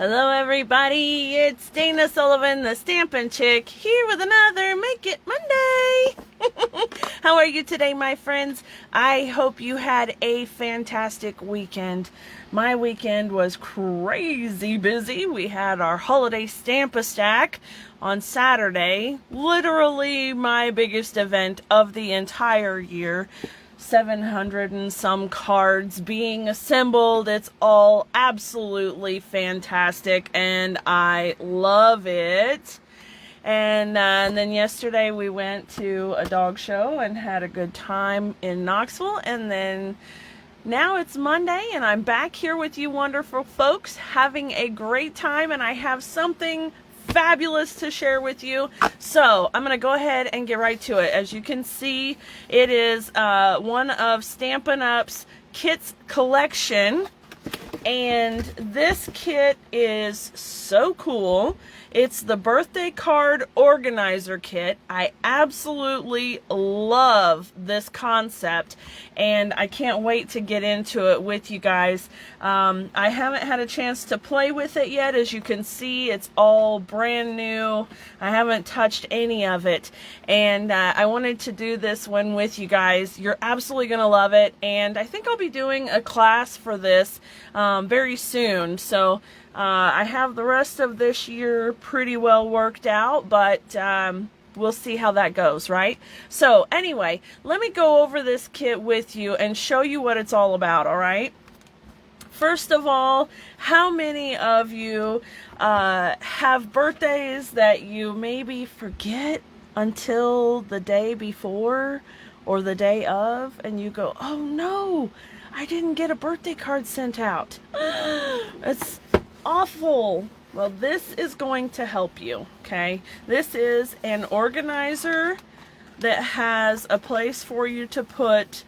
Hello everybody, it's Dana Sullivan, the Stampin' Chick, here with another Make It Monday. How are you today, my friends? I hope you had a fantastic weekend. My weekend was crazy busy. We had our holiday Stamp-a-Stack on Saturday, literally my biggest event of the entire year. 700 and some cards being assembled. It's all absolutely fantastic and I love it. And then yesterday we went to a dog show and had a good time in Knoxville, and then now it's Monday and I'm back here with you wonderful folks having a great time, and I have something fabulous to share with you. So I'm going to go ahead and get right to it. As you can see, it is one of Stampin' Up's kits collection, and this kit is so cool. It's the birthday card organizer kit. I absolutely love this concept and I can't wait to get into it with you guys. I haven't had a chance to play with it yet. As you can see, it's all brand new. I haven't touched any of it, and I wanted to do this one with you guys. You're absolutely gonna love it, and I think I'll be doing a class for this very soon. So I have the rest of this year pretty well worked out, but we'll see how that goes, right? So anyway, let me go over this kit with you and show you what it's all about, all right? First of all, how many of you have birthdays that you maybe forget until the day before or the day of, and you go, oh no, I didn't get a birthday card sent out. It's awful. Well, this is going to help you, okay? This is an organizer that has a place for you to put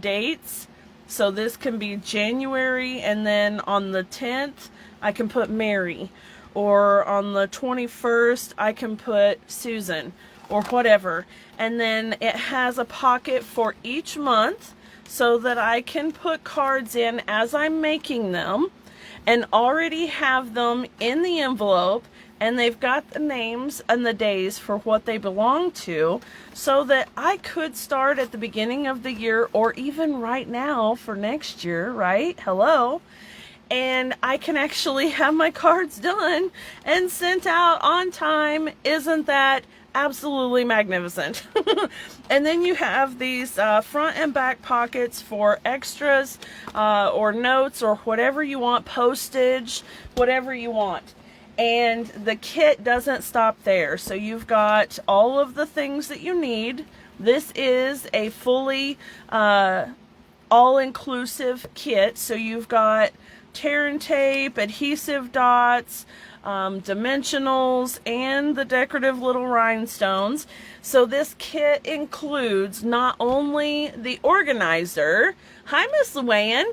dates. So this can be January, and then on the 10th, I can put Mary. Or on the 21st, I can put Susan, or whatever. And then it has a pocket for each month so that I can put cards in as I'm making them, and already have them in the envelope, and they've got the names and the days for what they belong to, so that I could start at the beginning of the year, or even right now for next year, right? Hello. And I can actually have my cards done and sent out on time. Isn't that absolutely magnificent? And then you have these front and back pockets for extras or notes or whatever you want, postage, whatever you want. And the kit doesn't stop there. So you've got all of the things that you need. This is a fully all-inclusive kit. So you've got tear and tape, adhesive dots, dimensionals, and the decorative little rhinestones. So this kit includes not only the organizer, hi Miss Luann,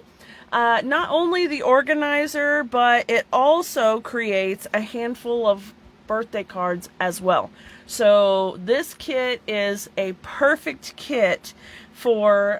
not only the organizer, but it also creates a handful of birthday cards as well. So this kit is a perfect kit for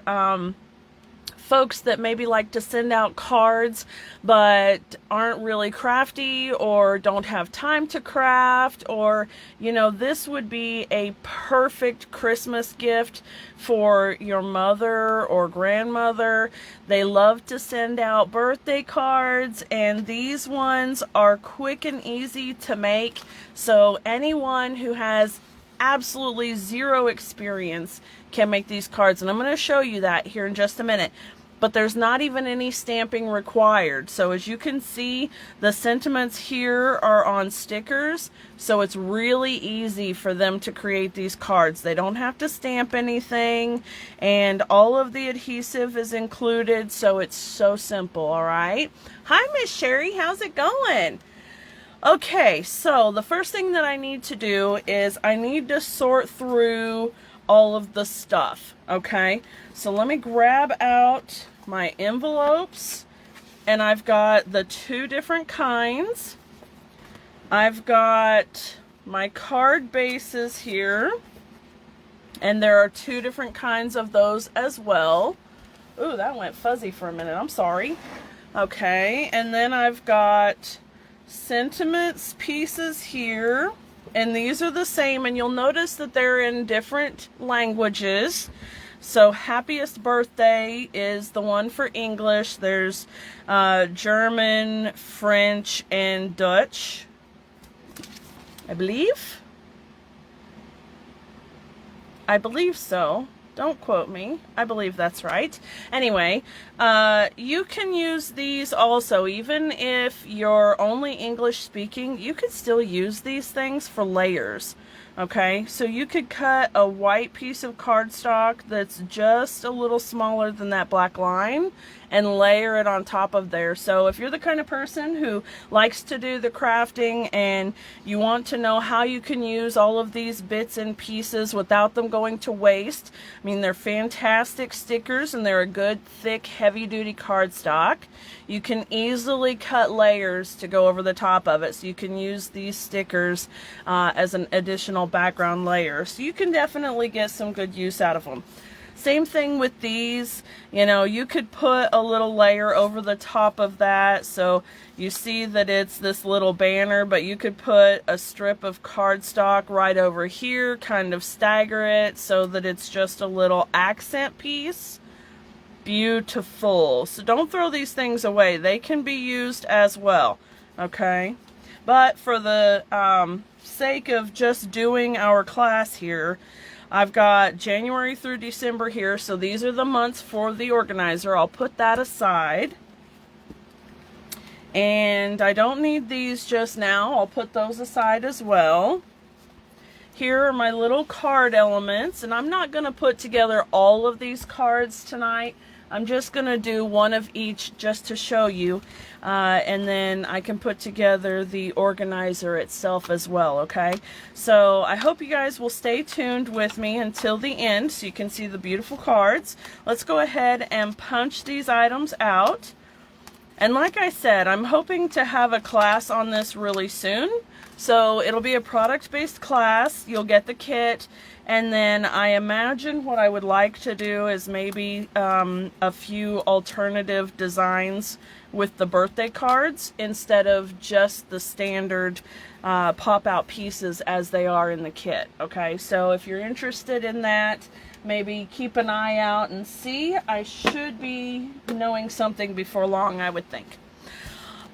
folks that maybe like to send out cards but aren't really crafty or don't have time to craft, or this would be a perfect Christmas gift for your mother or grandmother. They love to send out birthday cards, and these ones are quick and easy to make, so anyone who has absolutely zero experience can make these cards, and I'm going to show you that here in just a minute. But there's not even any stamping required. So as you can see, the sentiments here are on stickers, so it's really easy for them to create these cards. They don't have to stamp anything, and all of the adhesive is included, so it's so simple, all right? Hi Miss Sherry, how's it going? Okay, so the first thing that I need to do is I need to sort through all of the stuff, okay? So let me grab out my envelopes, and I've got the two different kinds. I've got my card bases here, and there are two different kinds of those as well. Ooh, that went fuzzy for a minute, I'm sorry. Okay, and then I've got sentiments pieces here, and these are the same, and you'll notice that they're in different languages. So happiest birthday is the one for English. There's German, French, and Dutch, I believe. I believe so. Don't quote me. I believe that's right. Anyway, you can use these also. Even if you're only English speaking, you could still use these things for layers. Okay, so you could cut a white piece of cardstock that's just a little smaller than that black line and layer it on top of there. So if you're the kind of person who likes to do the crafting and you want to know how you can use all of these bits and pieces without them going to waste, I mean, they're fantastic stickers and they're a good, thick, heavy-duty cardstock. You can easily cut layers to go over the top of it, so you can use these stickers as an additional background layer. So you can definitely get some good use out of them. Same thing with these, you know, you could put a little layer over the top of that, so you see that it's this little banner, but you could put a strip of cardstock right over here, kind of stagger it so that it's just a little accent piece. Beautiful. So don't throw these things away. They can be used as well, okay? But for the sake of just doing our class here, I've got January through December here, so these are the months for the organizer. I'll put that aside. And I don't need these just now. I'll put those aside as well. Here are my little card elements, and I'm not going to put together all of these cards tonight. I'm just going to do one of each just to show you, and then I can put together the organizer itself as well, okay? So I hope you guys will stay tuned with me until the end so you can see the beautiful cards. Let's go ahead and punch these items out. And like I said, I'm hoping to have a class on this really soon. So it'll be a product-based class. You'll get the kit, and then I imagine what I would like to do is maybe a few alternative designs with the birthday cards instead of just the standard pop-out pieces as they are in the kit. Okay, so if you're interested in that, maybe keep an eye out and see. I should be knowing something before long, I would think.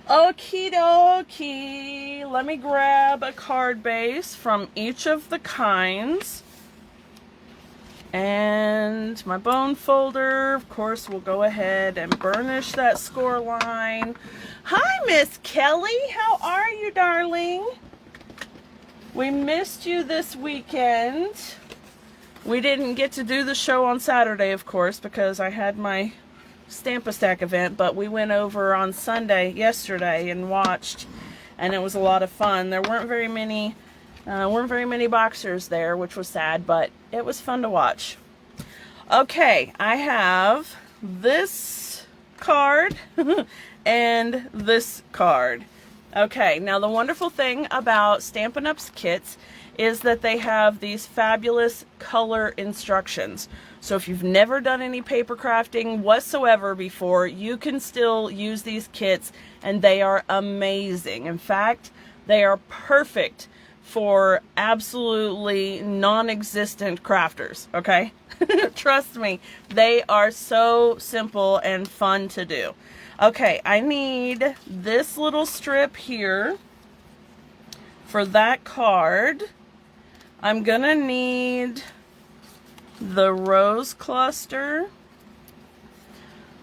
Okie dokie, let me grab a card base from each of the kinds. And my bone folder, of course, we'll go ahead and burnish that score line. Hi, Miss Kelly, how are you, darling? We missed you this weekend. We didn't get to do the show on Saturday, of course, because I had my Stamp-A-Stack event, but we went over on Sunday yesterday and watched, and it was a lot of fun. There weren't very many boxers there, which was sad, but it was fun to watch. Okay, I have this card and this card. Okay, now the wonderful thing about Stampin' Up's kits is that they have these fabulous color instructions. So if you've never done any paper crafting whatsoever before, you can still use these kits, and they are amazing. In fact, they are perfect for absolutely non-existent crafters, okay? Trust me, they are so simple and fun to do. Okay, I need this little strip here for that card. I'm gonna need the rose cluster,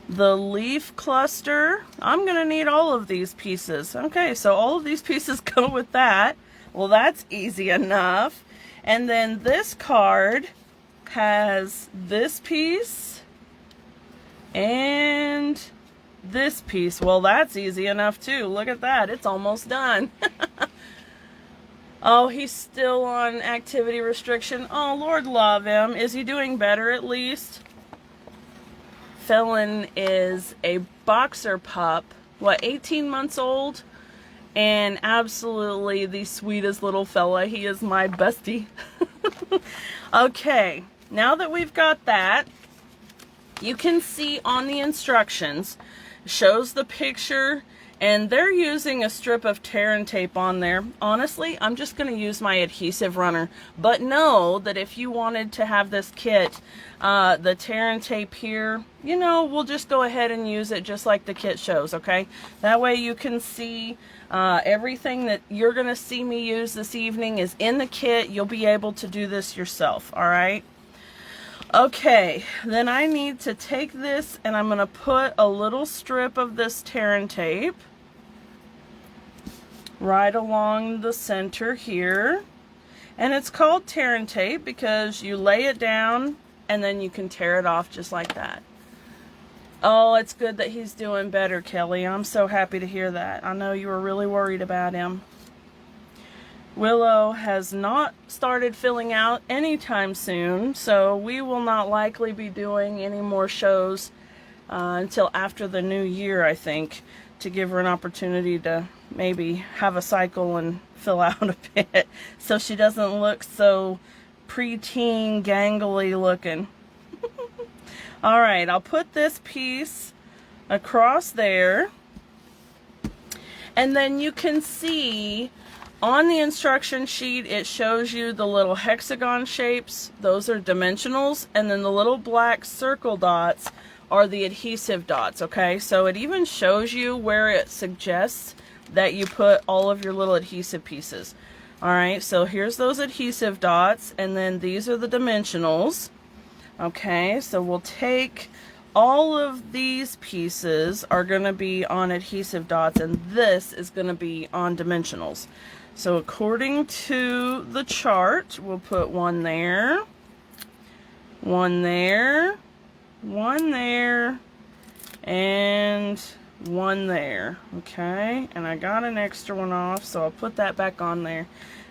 the leaf cluster. I'm gonna need all of these pieces. Okay, so all of these pieces go with that. Well, that's easy enough. And then this card has this piece and this piece. Well, that's easy enough too. Look at that, it's almost done. Oh, he's still on activity restriction. Oh, Lord love him. Is he doing better at least? Felon is a boxer pup, what, 18 months old? And absolutely the sweetest little fella. He is my bestie. Okay, now that we've got that, you can see on the instructions, it shows the picture And they're using a strip of tear and tape on there. Honestly, I'm just going to use my adhesive runner. But know that if you wanted to have this kit, the tear and tape here, you know, we'll just go ahead and use it just like the kit shows, okay? That way you can see everything that you're going to see me use this evening is in the kit. You'll be able to do this yourself, all right? Okay, then I need to take this and I'm going to put a little strip of this tear and tape right along the center here. And it's called tear and tape because you lay it down and then you can tear it off just like that. Oh, it's good that he's doing better, Kelly. I'm so happy to hear that. I know you were really worried about him. Willow has not started filling out anytime soon, so we will not likely be doing any more shows until after the new year, I think, to give her an opportunity to maybe have a cycle and fill out a bit so she doesn't look so preteen gangly looking. All right, I'll put this piece across there, and then you can see on the instruction sheet, it shows you the little hexagon shapes. Those are dimensionals. And then the little black circle dots are the adhesive dots, okay? So it even shows you where it suggests that you put all of your little adhesive pieces. All right, so here's those adhesive dots. And then these are the dimensionals. Okay, so we'll take all of these pieces are going to be on adhesive dots. And this is going to be on dimensionals. So according to the chart, we'll put one there, one there, one there, and one there. Okay, and I got an extra one off, so I'll put that back on there.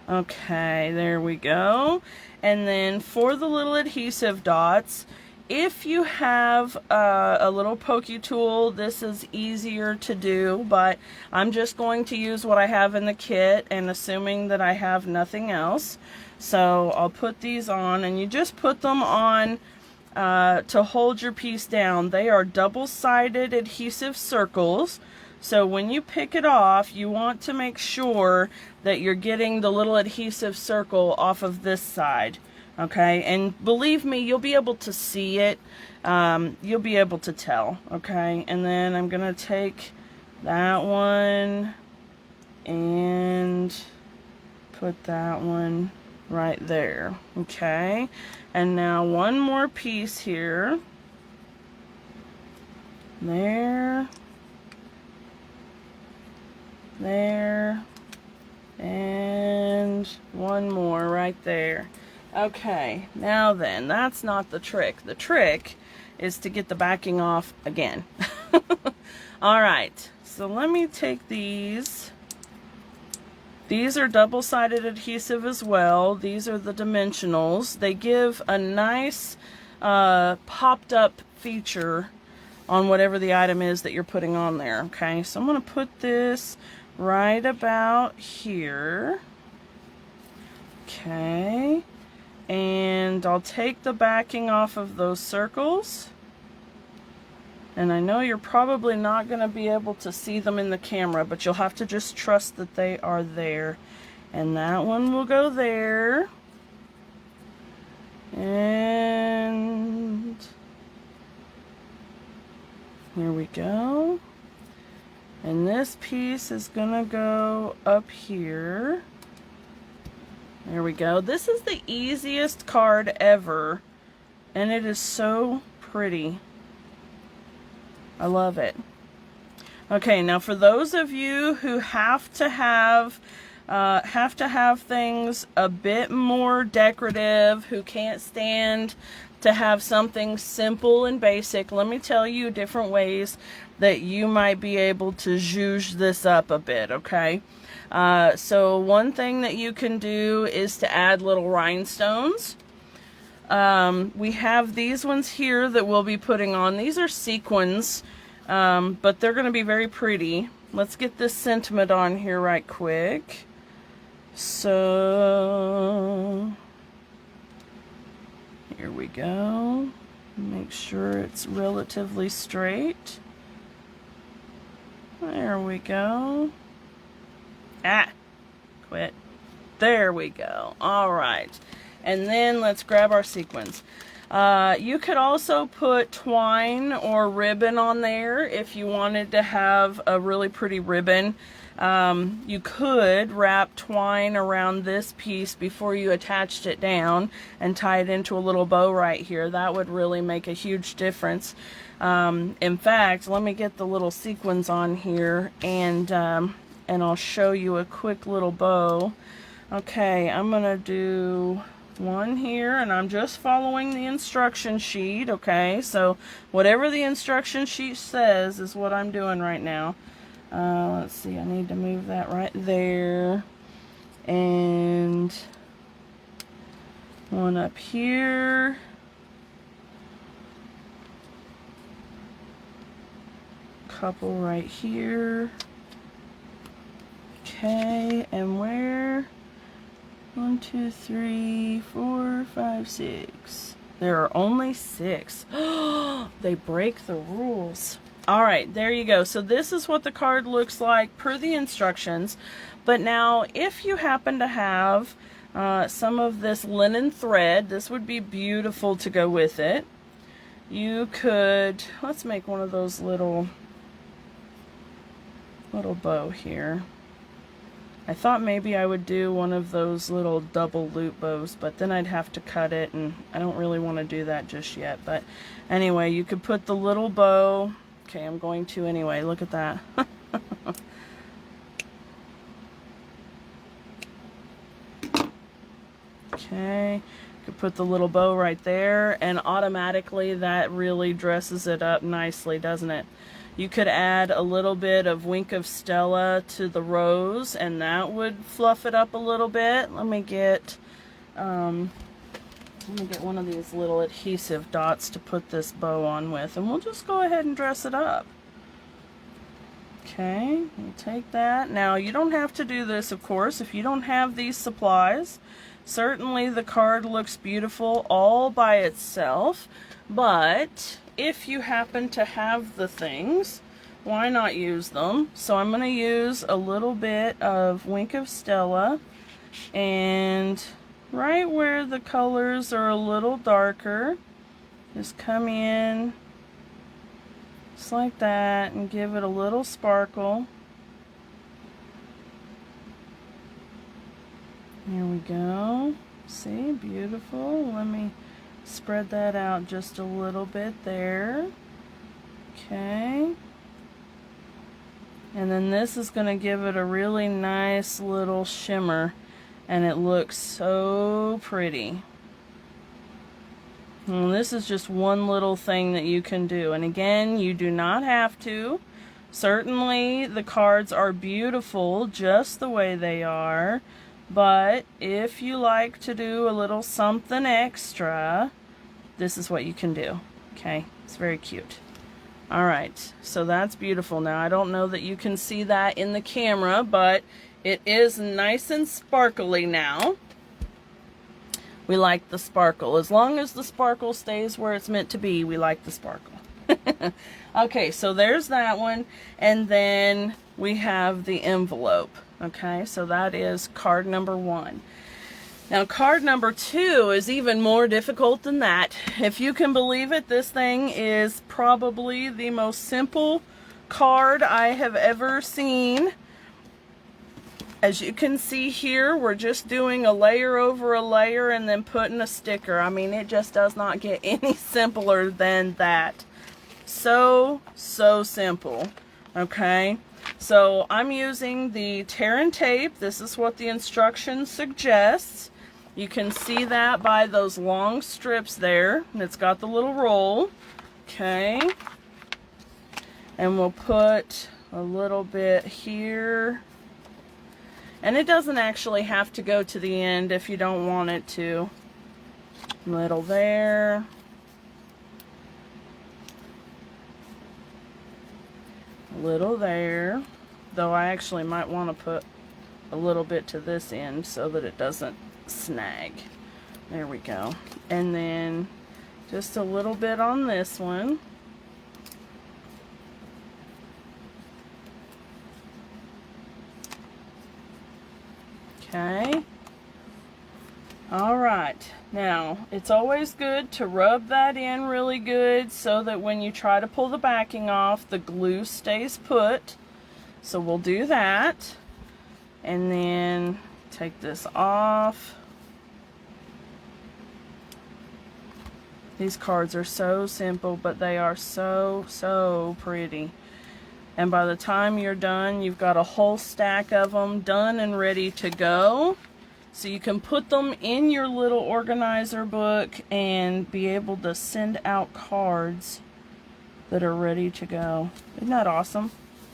Okay, there we go. And then for the little adhesive dots, if you have a little pokey tool, this is easier to do, but I'm just going to use what I have in the kit and assuming that I have nothing else. So I'll put these on, and you just put them on to hold your piece down. They are double-sided adhesive circles, so when you pick it off, you want to make sure that you're getting the little adhesive circle off of this side. Okay, and believe me, you'll be able to see it. You'll be able to tell. Okay, and then I'm gonna take that one and put that one right there. Okay, and now one more piece here. There, there, and one more right there. Okay, now then, that's not the trick. The trick is to get the backing off again. Alright, so let me take these. These are double-sided adhesive as well. These are the dimensionals. They give a nice popped-up feature on whatever the item is that you're putting on there. Okay, so I'm going to put this right about here. Okay. And I'll take the backing off of those circles. And I know you're probably not going to be able to see them in the camera, but you'll have to just trust that they are there. And that one will go there. And here we go. And this piece is going to go up here. There we go. This is the easiest card ever, and it is so pretty. I love it. Okay, now for those of you who have to have things a bit more decorative, who can't stand to have something simple and basic, let me tell you different ways that you might be able to zhuzh this up a bit, okay? So one thing that you can do is to add little rhinestones. We have these ones here that we'll be putting on. These are sequins, but they're going to be very pretty. Let's get this sentiment on here right quick. So, here we go. Make sure it's relatively straight. There we go. Ah, quit. There we go. All right. And then let's grab our sequins. You could also put twine or ribbon on there if you wanted to have a really pretty ribbon. You could wrap twine around this piece before you attached it down and tie it into a little bow right here. That would really make a huge difference. In fact, let me get the little sequins on here and I'll show you a quick little bow. Okay, I'm gonna do one here, and I'm just following the instruction sheet. Okay, so whatever the instruction sheet says is what I'm doing right now. Let's see, I need to move that right there, and one up here, couple right here. Okay, and where? 1, 2, 3, 4, 5, 6. There are only 6. They break the rules. Alright, there you go. So this is what the card looks like per the instructions. But now, if you happen to have some of this linen thread, this would be beautiful to go with it. You could, let's make one of those little bow here. I thought maybe I would do one of those little double loop bows, but then I'd have to cut it, and I don't really want to do that just yet. But anyway, you could put the little bow. Okay, I'm going to anyway. Look at that. Okay, you could put the little bow right there, and automatically that really dresses it up nicely, doesn't it? You could add a little bit of Wink of Stella to the rose, and that would fluff it up a little bit. Let me get one of these little adhesive dots to put this bow on with, and we'll just go ahead and dress it up. Okay, we'll take that. Now, you don't have to do this, of course, if you don't have these supplies. Certainly the card looks beautiful all by itself, but if you happen to have the things, why not use them? So I'm going to use a little bit of Wink of Stella, and right where the colors are a little darker, just come in just like that and give it a little sparkle. Here we go. See, beautiful. Let me spread that out just a little bit there. Okay. And then this is going to give it a really nice little shimmer, and it looks so pretty. And this is just one little thing that you can do. And again, you do not have to. Certainly the cards are beautiful just the way they are. But if you like to do a little something extra, this is what you can do. Okay, it's very cute. Alright, so that's beautiful. Now, I don't know that you can see that in the camera, but it is nice and sparkly now. We like the sparkle. As long as the sparkle stays where it's meant to be, we like the sparkle. Okay, so there's that one. And then we have the envelope. Okay, so that is card number 1. Now, card number 2 is even more difficult than that. If you can believe it, this thing is probably the most simple card I have ever seen. As you can see here, we're just doing a layer over a layer and then putting a sticker. I mean, it just does not get any simpler than that. So simple. Okay, so I'm using the tear and tape. This is what the instructions suggests. You can see that by those long strips there. And it's got the little roll. Okay, and we'll put a little bit here. And it doesn't actually have to go to the end if you don't want it to. Little there. Little there. Though I actually might want to put a little bit to this end so that it doesn't snag. There we go. And then just a little bit on this one. Okay. All right. Now, it's always good to rub that in really good so that when you try to pull the backing off, the glue stays put. So we'll do that. And then take this off. These cards are so simple, but they are so pretty. And by the time you're done, you've got a whole stack of them done and ready to go. So you can put them in your little organizer book and be able to send out cards that are ready to go. Isn't that awesome?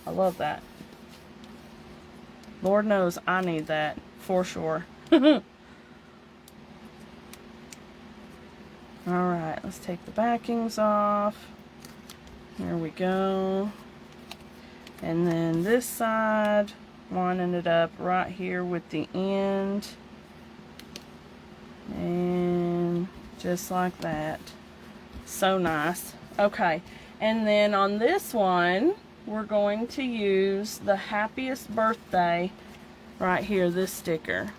I love that. Lord knows I need that for sure. Alright, let's take the backings off. There we go. And then this side, lining it up right here with the end. And just like that. So nice. Okay, and then on this one, we're going to use the happiest birthday right here, this sticker.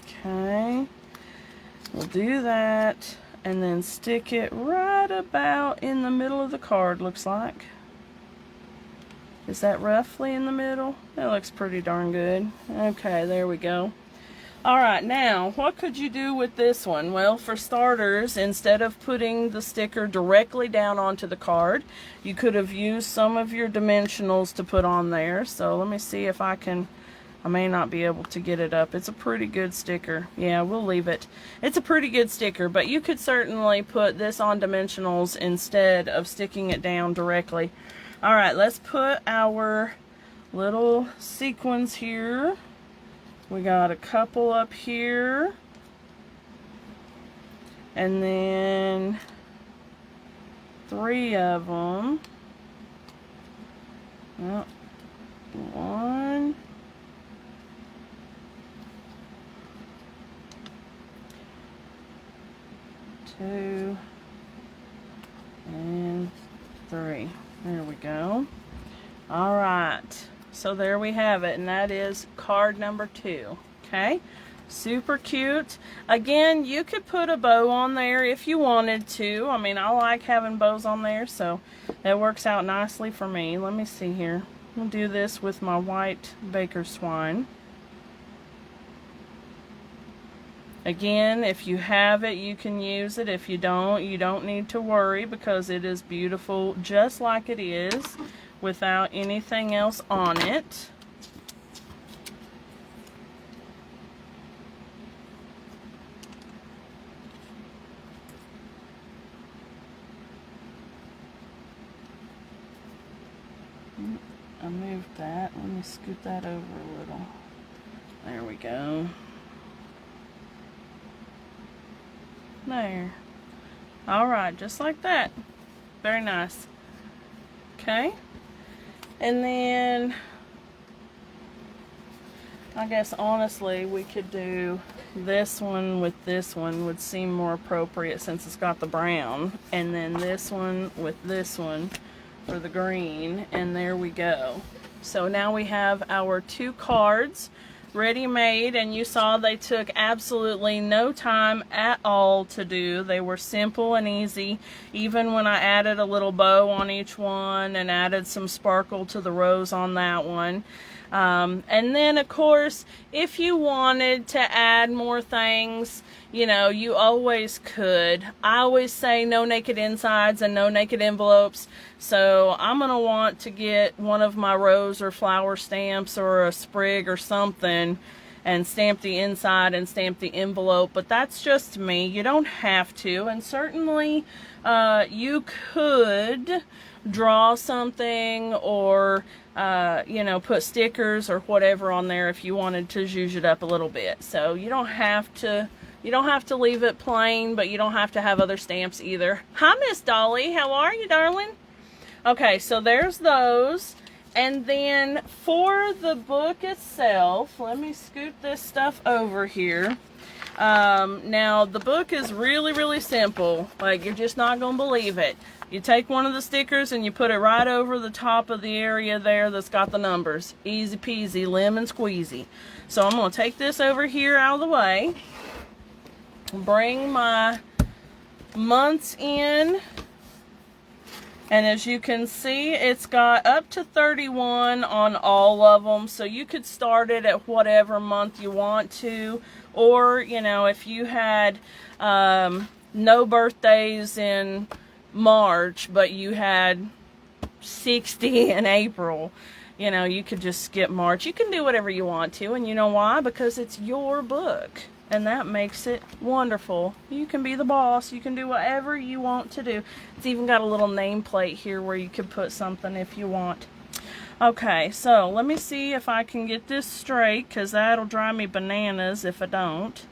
Okay. We'll do that and then stick it right about in the middle of the card, looks like. Is that roughly in the middle? That looks pretty darn good. Okay, there we go. Alright, now, what could you do with this one? Well, for starters, instead of putting the sticker directly down onto the card, you could have used some of your dimensionals to put on there. So let me see if I can... I may not be able to get it up. It's a pretty good sticker. Yeah, we'll leave it. It's a pretty good sticker, but you could certainly put this on dimensionals instead of sticking it down directly. Alright, let's put our little sequins here. We got a couple up here. And then 3 of them. Well, 1. 2 and 3. There we go. All right, so there we have it, and that is card number 2. Okay, super cute. Again, you could put a bow on there if you wanted to. I mean, I like having bows on there, so that works out nicely for me. Let me see here. I'll do this with my white baker twine. Again, if you have it, you can use it. If you don't need to worry, because it is beautiful just like it is without anything else on it. I moved that. Let me scoot that over a little. There we go. There. Alright, just like that. Very nice. Okay. And then, I guess honestly, we could do this one with this one would seem more appropriate since it's got the brown. And then this one with this one for the green. And there we go. So now we have our 2 cards ready made, and you saw they took absolutely no time at all to do. They were simple and easy, even when I added a little bow on each one and added some sparkle to the rose on that one. And then of course, if you wanted to add more things, you know, you always could. I always say no naked insides and no naked envelopes, so I'm going to want to get one of my rose or flower stamps or a sprig or something and stamp the inside and stamp the envelope, but that's just me. You don't have to, and certainly you could draw something or you know, put stickers or whatever on there if you wanted to zhuzh it up a little bit. So you don't have to leave it plain, but you don't have to have other stamps either. Hi, Miss Dolly. How are you, darling? Okay, so there's those. And then for the book itself, let me scoot this stuff over here. Now, the book is really, really simple. Like, you're just not going to believe it. You take one of the stickers and you put it right over the top of the area there that's got the numbers. Easy peasy, lemon squeezy. So I'm going to take this over here out of the way. Bring my months in. And as you can see, it's got up to 31 on all of them. So you could start it at whatever month you want to. Or, you know, if you had no birthdays in March, but you had 60 in April, you know, you could just skip March. You can do whatever you want to. And you know why? Because it's your book. And that makes it wonderful. You can be the boss. You can do whatever you want to do. It's even got a little nameplate here where you could put something if you want. Okay, so let me see if I can get this straight, because that'll drive me bananas if I don't.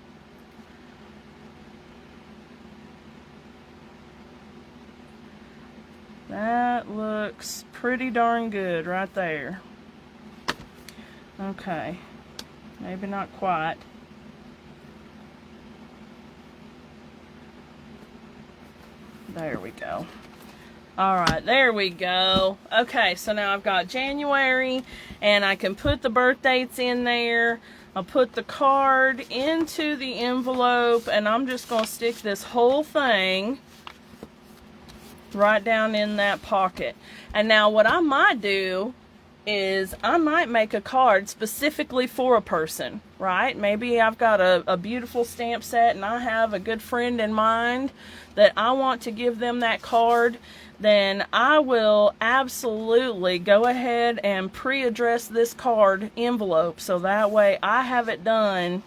That looks pretty darn good right there. Okay, maybe not quite. There we go. Alright, there we go. Okay, so now I've got January, and I can put the birth dates in there. I'll put the card into the envelope, and I'm just going to stick this whole thing right down in that pocket. And now what I might do is I might make a card specifically for a person, right? Maybe I've got a beautiful stamp set and I have a good friend in mind that I want to give them that card. Then I will absolutely go ahead and pre-address this card envelope, so that way I have it done,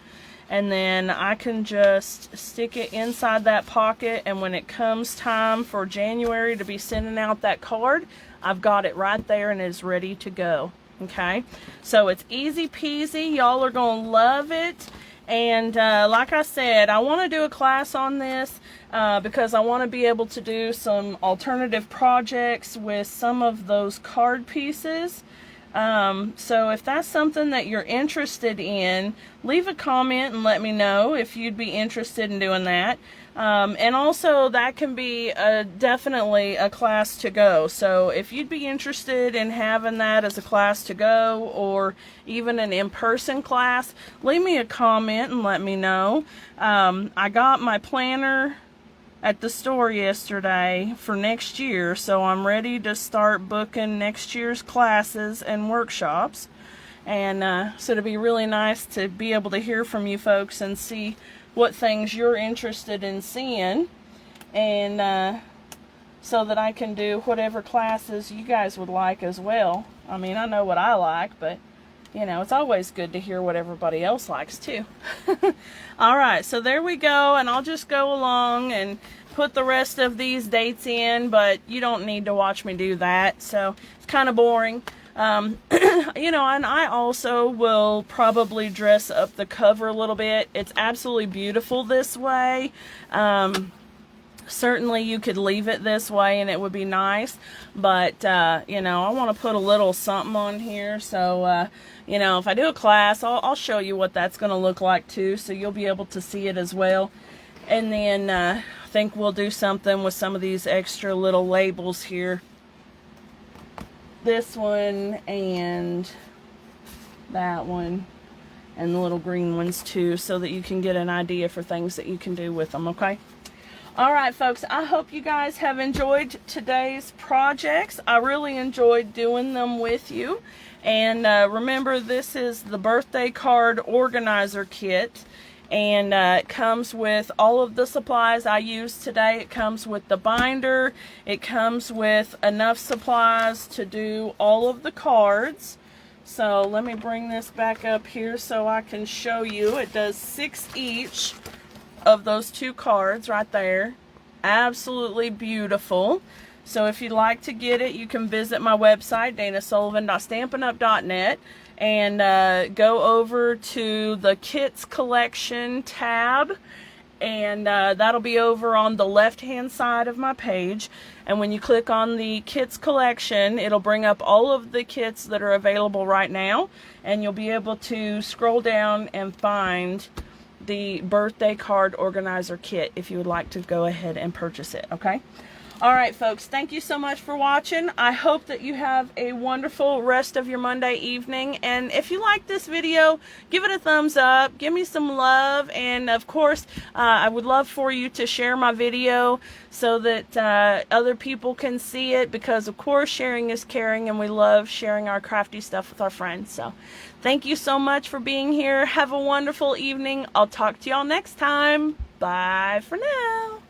and then I can just stick it inside that pocket, and when it comes time for January to be sending out that card, I've got it right there and it's ready to go. Okay, so it's easy peasy. Y'all are gonna love it. And like I said, I want to do a class on this because I want to be able to do some alternative projects with some of those card pieces. So if that's something that you're interested in, leave a comment and let me know if you'd be interested in doing that. And also that can be definitely a class to go. So if you'd be interested in having that as a class to go, or even an in-person class, leave me a comment and let me know. I got my planner at the store yesterday for next year, so I'm ready to start booking next year's classes and workshops. And so it'd be really nice to be able to hear from you folks and see what things you're interested in seeing, and so that I can do whatever classes you guys would like as well. I mean, I know what I like, but you know, it's always good to hear what everybody else likes too. Alright, so there we go, and I'll just go along and put the rest of these dates in, but you don't need to watch me do that, so it's kind of boring. You know, and I also will probably dress up the cover a little bit. It's absolutely beautiful this way. Certainly you could leave it this way and it would be nice, but you know, I want to put a little something on here, so you know, if I do a class, I'll show you what that's going to look like too, so you'll be able to see it as well. And then I think we'll do something with some of these extra little labels here. This one and that one and the little green ones too, so that you can get an idea for things that you can do with them. Okay, alright folks, I hope you guys have enjoyed today's projects. I really enjoyed doing them with you. And remember, this is the birthday card organizer kit, and it comes with all of the supplies I used today. It comes with the binder. It comes with enough supplies to do all of the cards. So let me bring this back up here so I can show you. It does 6 each of those 2 cards right there. Absolutely beautiful. So if you'd like to get it, you can visit my website, danasullivan.stampinup.net, and go over to the Kits Collection tab, and that'll be over on the left-hand side of my page. And when you click on the Kits Collection, it'll bring up all of the kits that are available right now, and you'll be able to scroll down and find the birthday card organizer kit if you would like to go ahead and purchase it, okay? All right, folks, thank you so much for watching. I hope that you have a wonderful rest of your Monday evening. And if you like this video, give it a thumbs up, give me some love. And of course, I would love for you to share my video so that other people can see it, because of course, sharing is caring, and we love sharing our crafty stuff with our friends. So thank you so much for being here. Have a wonderful evening. I'll talk to y'all next time. Bye for now.